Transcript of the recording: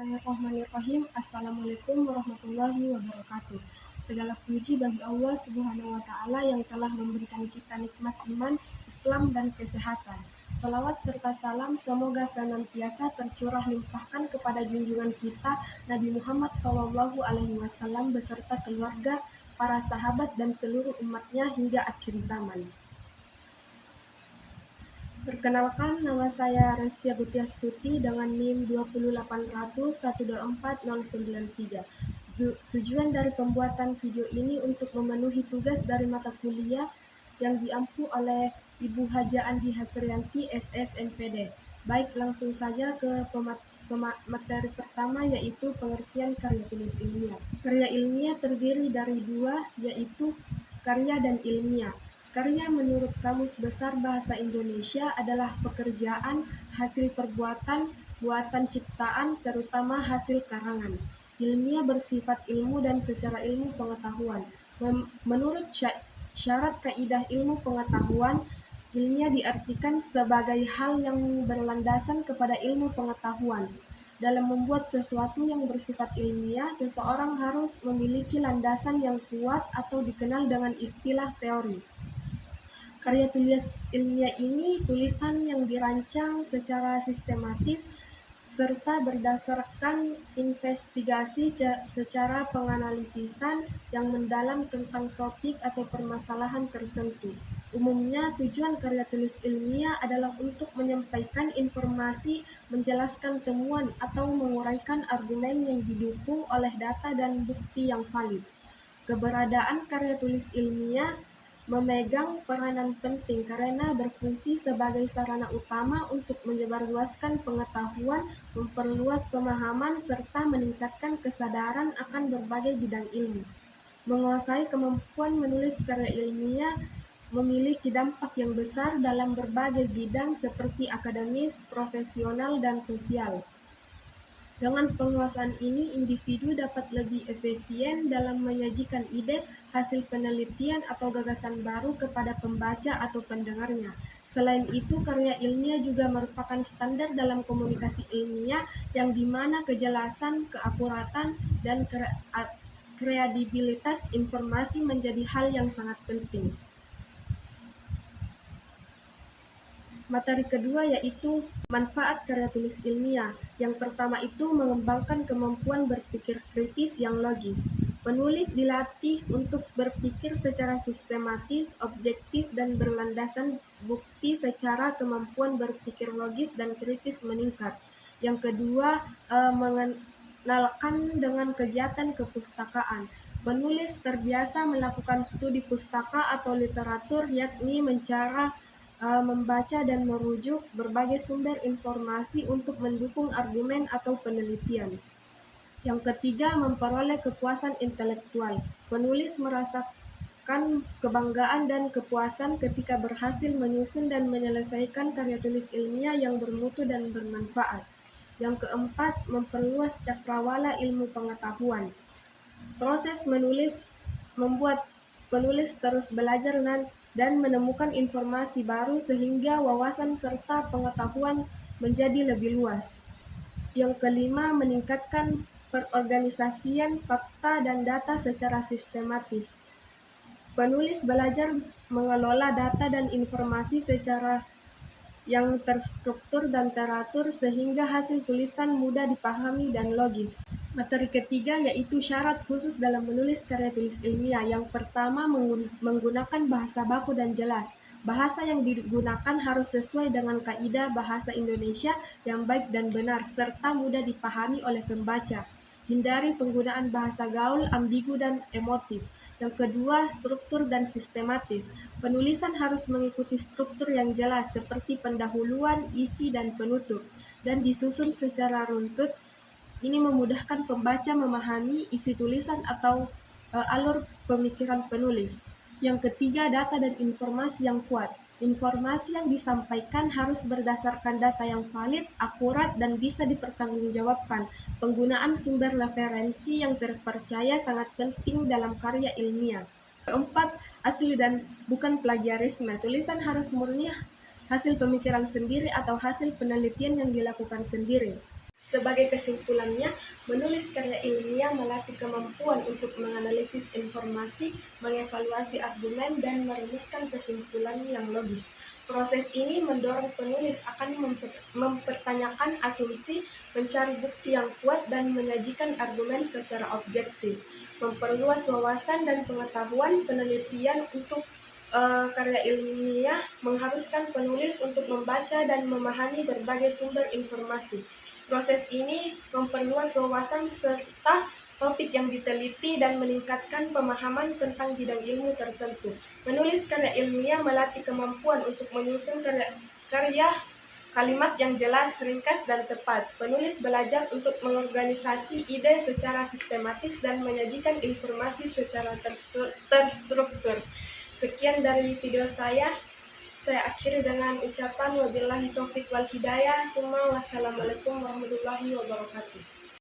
Bismillahirrahmanirrahim. Assalamualaikum warahmatullahi wabarakatuh. Segala puji bagi Allah Subhanahu wa Ta'ala yang telah memberikan kita nikmat iman, Islam, dan kesehatan. Salawat serta salam semoga senantiasa tercurah limpahkan kepada junjungan kita Nabi Muhammad SAW beserta keluarga, para sahabat, dan seluruh umatnya hingga akhir zaman. Perkenalkan, nama saya Restia Gutiastuti dengan NIM 20800124093. Tujuan dari pembuatan video ini untuk memenuhi tugas dari mata kuliah yang diampu oleh Ibu Haja Andi Hasrianti, SS MPD. Baik, langsung saja ke materi pertama, yaitu pengertian karya tulis ilmiah. Karya ilmiah terdiri dari dua, yaitu karya dan ilmiah. Karya menurut Kamus Besar Bahasa Indonesia adalah pekerjaan, hasil perbuatan, buatan ciptaan, terutama hasil karangan. Ilmiah bersifat ilmu dan secara ilmu pengetahuan. Menurut syarat kaidah ilmu pengetahuan, ilmiah diartikan sebagai hal yang berlandasan kepada ilmu pengetahuan. Dalam membuat sesuatu yang bersifat ilmiah, seseorang harus memiliki landasan yang kuat atau dikenal dengan istilah teori. Karya tulis ilmiah ini tulisan yang dirancang secara sistematis serta berdasarkan investigasi secara penganalisisan yang mendalam tentang topik atau permasalahan tertentu. Umumnya, tujuan karya tulis ilmiah adalah untuk menyampaikan informasi, menjelaskan temuan, atau menguraikan argumen yang didukung oleh data dan bukti yang valid. Keberadaan karya tulis ilmiah memegang peranan penting karena berfungsi sebagai sarana utama untuk menyebarluaskan pengetahuan, memperluas pemahaman, serta meningkatkan kesadaran akan berbagai bidang ilmu. Menguasai kemampuan menulis karya ilmiah memiliki dampak yang besar dalam berbagai bidang seperti akademis, profesional, dan sosial. Dengan penguasaan ini, individu dapat lebih efisien dalam menyajikan ide, hasil penelitian, atau gagasan baru kepada pembaca atau pendengarnya. Selain itu, karya ilmiah juga merupakan standar dalam komunikasi ilmiah yang dimana kejelasan, keakuratan, dan kredibilitas informasi menjadi hal yang sangat penting. Materi kedua yaitu manfaat karya tulis ilmiah. Yang pertama itu mengembangkan kemampuan berpikir kritis yang logis. Penulis dilatih untuk berpikir secara sistematis, objektif, dan berlandasan bukti secara kemampuan berpikir logis dan kritis meningkat. Yang kedua, mengenalkan dengan kegiatan kepustakaan. Penulis terbiasa melakukan studi pustaka atau literatur, yakni membaca dan merujuk berbagai sumber informasi untuk mendukung argumen atau penelitian. Yang ketiga, memperoleh kepuasan intelektual. Penulis merasakan kebanggaan dan kepuasan ketika berhasil menyusun dan menyelesaikan karya tulis ilmiah yang bermutu dan bermanfaat. Yang keempat, memperluas cakrawala ilmu pengetahuan. Proses menulis membuat penulis terus belajar dan menemukan informasi baru sehingga wawasan serta pengetahuan menjadi lebih luas. Yang kelima, meningkatkan perorganisasian fakta dan data secara sistematis. Penulis belajar mengelola data dan informasi secara yang terstruktur dan teratur sehingga hasil tulisan mudah dipahami dan logis. Materi ketiga yaitu syarat khusus dalam menulis karya tulis ilmiah. Yang pertama, menggunakan bahasa baku dan jelas. Bahasa yang digunakan harus sesuai dengan kaidah bahasa Indonesia yang baik dan benar, serta mudah dipahami oleh pembaca. Hindari penggunaan bahasa gaul, ambigu, dan emotif. Yang kedua, struktur dan sistematis. Penulisan harus mengikuti struktur yang jelas seperti pendahuluan, isi, dan penutup, dan disusun secara runtut. Ini memudahkan pembaca memahami isi tulisan atau alur pemikiran penulis. Yang ketiga, data dan informasi yang kuat. Informasi yang disampaikan harus berdasarkan data yang valid, akurat, dan bisa dipertanggungjawabkan. Penggunaan sumber referensi yang terpercaya sangat penting dalam karya ilmiah. Keempat, asli dan bukan plagiarisme. Tulisan harus murni hasil pemikiran sendiri atau hasil penelitian yang dilakukan sendiri. Sebagai kesimpulannya, menulis karya ilmiah melatih kemampuan untuk menganalisis informasi, mengevaluasi argumen, dan merumuskan kesimpulan yang logis. Proses ini mendorong penulis akan mempertanyakan asumsi, mencari bukti yang kuat, dan menyajikan argumen secara objektif. Memperluas wawasan dan pengetahuan. Penelitian untuk karya ilmiah mengharuskan penulis untuk membaca dan memahami berbagai sumber informasi. Proses ini memperluas wawasan serta topik yang diteliti dan meningkatkan pemahaman tentang bidang ilmu tertentu. Menulis karya ilmiah melatih kemampuan untuk menyusun karya kalimat yang jelas, ringkas, dan tepat. Penulis belajar untuk mengorganisasi ide secara sistematis dan menyajikan informasi secara terstruktur. Sekian dari video saya. Saya akhiri dengan ucapan wabillahi taufiq wal hidayah. Wassalamualaikum warahmatullahi wabarakatuh.